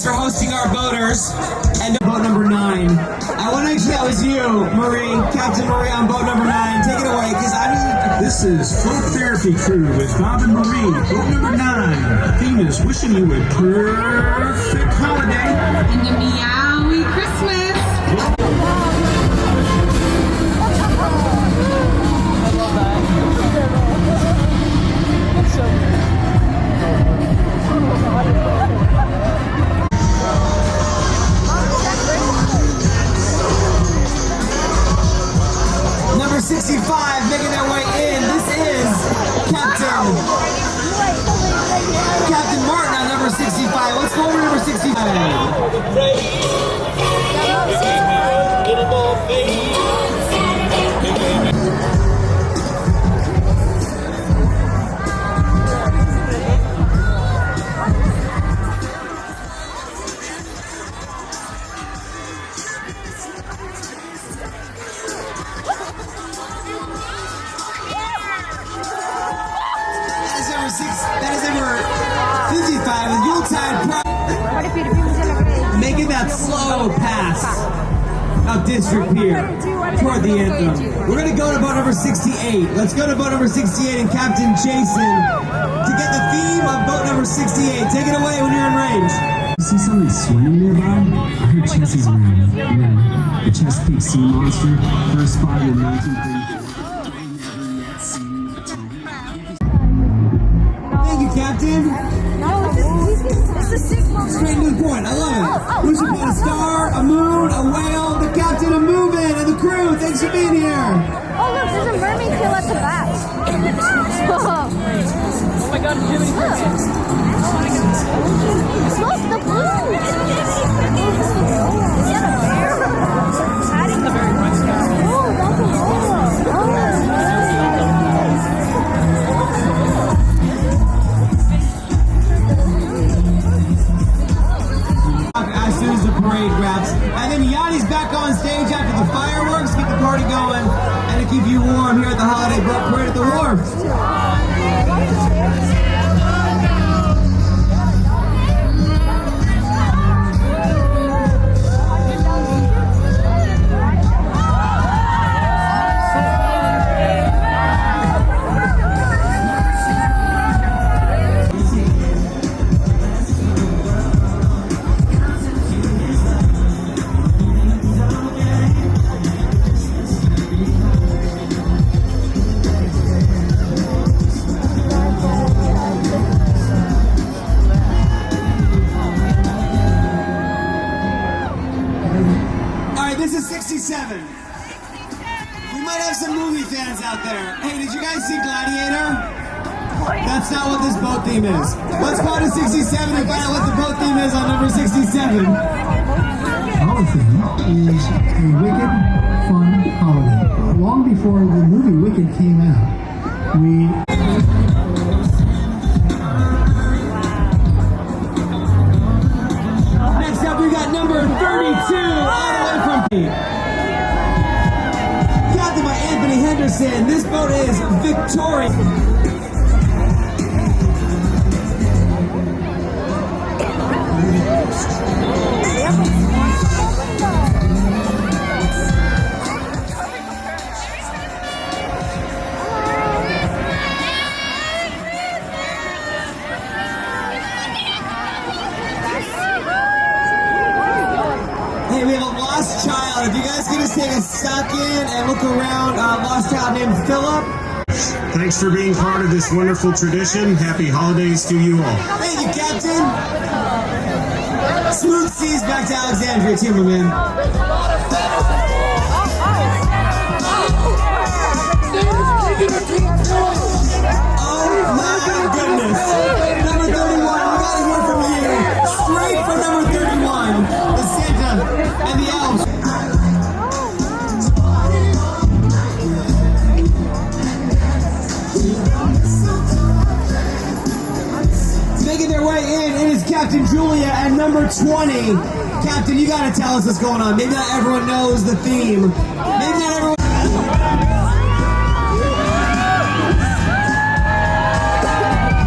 guys for hosting our boaters. And boat number 9. I want to make sure that was you, Marie, Captain Marie on boat number 9. Take it away, because I mean... This is Folk Therapy Crew with Bob and Marie, boat number 9. The theme is wishing you a perfect holiday. And a meowy Christmas. Number 65 making their way in. This is Captain Martin on number 65. Let's go over to number 65. That is number 55 with Yuletide making that slow pass of District Pier toward the anthem. We're going to go to boat number 68. Let's go to boat number 68 and Captain Jason to get the theme of boat number 68. Take it away when you're in range. You see something swimming nearby? I heard Chessie's name. Yeah, the Chesapeake Sea Monster, first spotted in 1934. Captain? No, it's a sick moment. Straight to the point. I love it. We should put a star, a moon, a whale, the captain, a moving, and the crew. Thanks for being here. Oh, look, there's a mermaid tail at the back. Oh my god, Jimmy. Look, the blue. Is that a bear? That's a very bright sky. Oh, that's a whale. Oh. As soon as the parade wraps. And then Yani's back on stage after the fireworks, keep the party going, and to keep you warm here at the holiday boat parade at the wharf. This is 67. We might have some movie fans out there. Hey, did you guys see Gladiator? That's not what this boat theme is. Let's go to 67 and find out what the boat theme is on number 67. Our theme is a wicked, fun holiday. Long before the movie Wicked came out, Next up, we got number 32, all the way from Captain by Anthony Henderson. This boat is Victoria. Hey, we have a lost child. If you guys can just take a second and look around, lost child named Philip. Thanks for being part of this wonderful tradition. Happy holidays to you all. Thank you, Captain. Smooth seas back to Alexandria, too, my man. Oh my goodness. Number 31, we gotta hear from you. Straight from number 31, the Santa and the elves. Making their way in, it is Captain Julia and number 20. Captain, you gotta tell us what's going on. Maybe not everyone knows the theme. Maybe not everyone.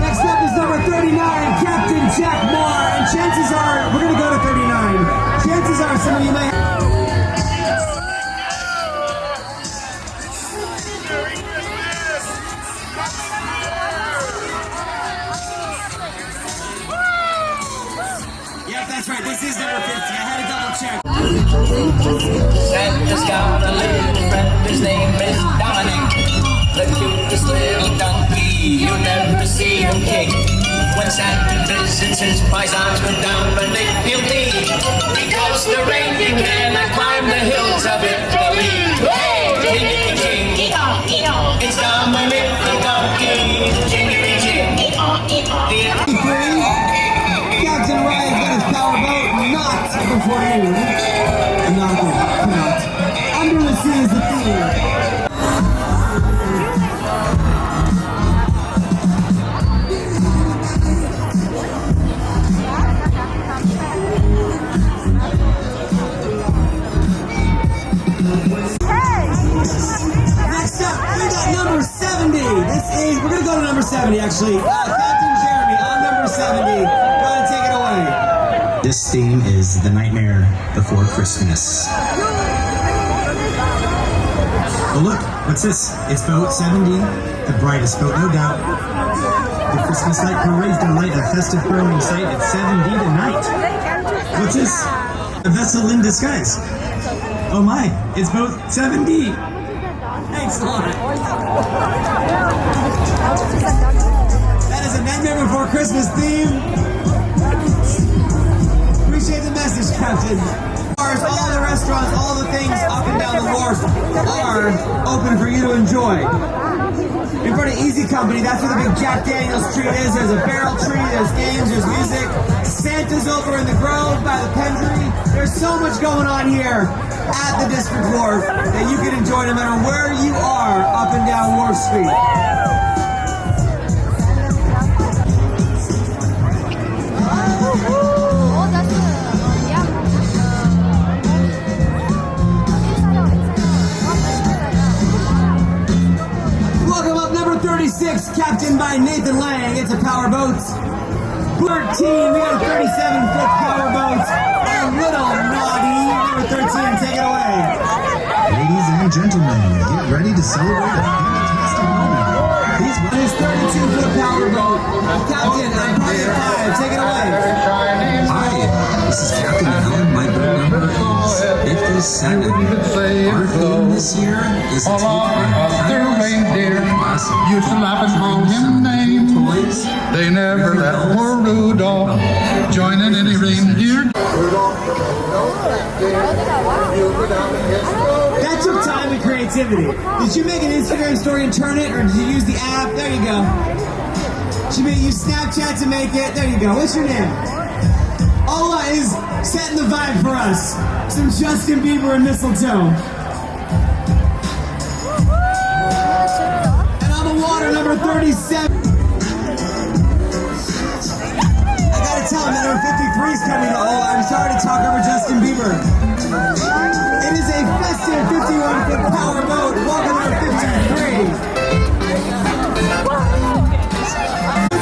Next up is number 39, Captain Jack Moore. chances are, we're gonna go to 39. Chances are some of you may Yep, that's right, this is number 50. I had to double check. Santa's got a little friend, his name is Dominic, the cutest little donkey, you never see him kick. When Santa visits his paisans with Dominic, he'll be, because the reindeer cannot climb the hills of Italy. Hey, jingity-jing, it's Dominic the donkey, jingity-jing. Captain Ryan's got his powerboat not before you. Not good. Not. Under the sea is the theme. Next up, we got number 70. We're gonna go to number 70 actually. Captain Jeremy on number 70. Go ahead and take it away. This theme is The Nightmare Before Christmas. Oh look, what's this? It's boat 70, the brightest boat, no doubt. The Christmas light parade to light a festive burning sight at 70 tonight. What's this? A vessel in disguise. Oh my, it's boat 70. Excellent. That is a Nightmare Before Christmas theme. Appreciate the message, Captain. Bars, all the restaurants, all the things up and down the wharf are open for you to enjoy. In front of Easy Company, that's where the big Jack Daniels tree is. There's a barrel tree, there's games, there's music. Santa's over in the Grove by the Pendry. There's so much going on here at the District Wharf that you can enjoy no matter where you are up and down Wharf Street. Welcome up number 36, captained by Nathan Lang. It's a power boat. 13, we got a 37-foot power boat. And Little Naughty, number 13, take it away. Ladies and gentlemen, get ready to celebrate a fantastic moment. Please On his 32-foot power boat, Captain, I'm party of 5, take it away. Hi, this is Captain Allen. My boat number is 57. Our theme this year is a take on reindeer used to laugh and call him names. toys. They never let poor Rudolph join in any reindeer. That took time and creativity. Did you make an Instagram story and turn it, or did you use the app? There you go. She made you Snapchat to make it. There you go. What's your name? Ola is setting the vibe for us. Some Justin Bieber and Mistletoe. And on the water, number 37. I gotta tell him that number 53 is coming to Ola. I'm sorry to talk over Justin Bieber. It is a festive 51-foot power boat. Welcome number 53.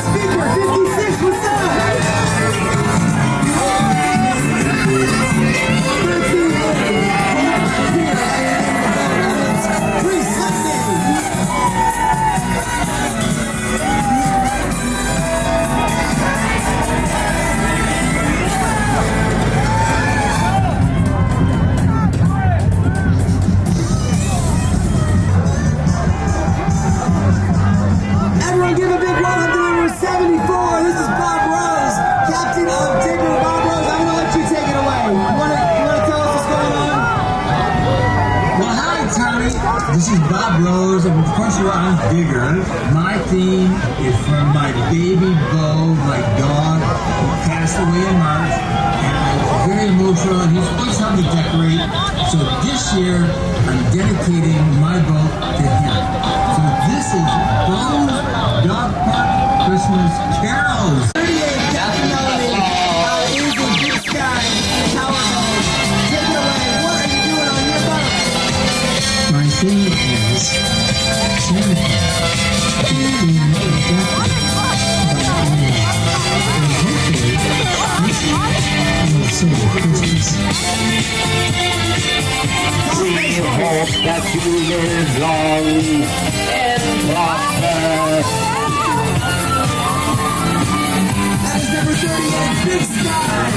Speaker 56, what's up? Everyone give a big welcome to number 74. This is Bob Rose, captain of Digger. Bob Rose, I'm going to let you take it away. You want to tell us what's going on? Well, hi, Tommy. This is Bob Rose, and of course we're on Digger. My theme is from my baby Bo, my dog, who passed away in March, and I was very emotional, and he's always helped me decorate. So this year, I'm dedicating my boat to him. So this is Bo's Dog Park Christmas Carols. 38, Captain Melody, is a big sky power boat. Take it away. What are you doing on your boat? My theme is Santa Claus. And hopefully, this also Christmas. We hope that you live long and prosper. That is number 38, Big Sky.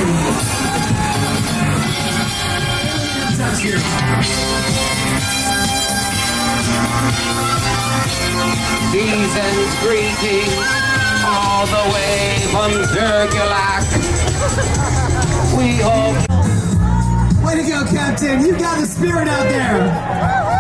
Touch here. Season's greetings all the way from Zergulak. We hope. Way to go, Captain. You got the spirit out there.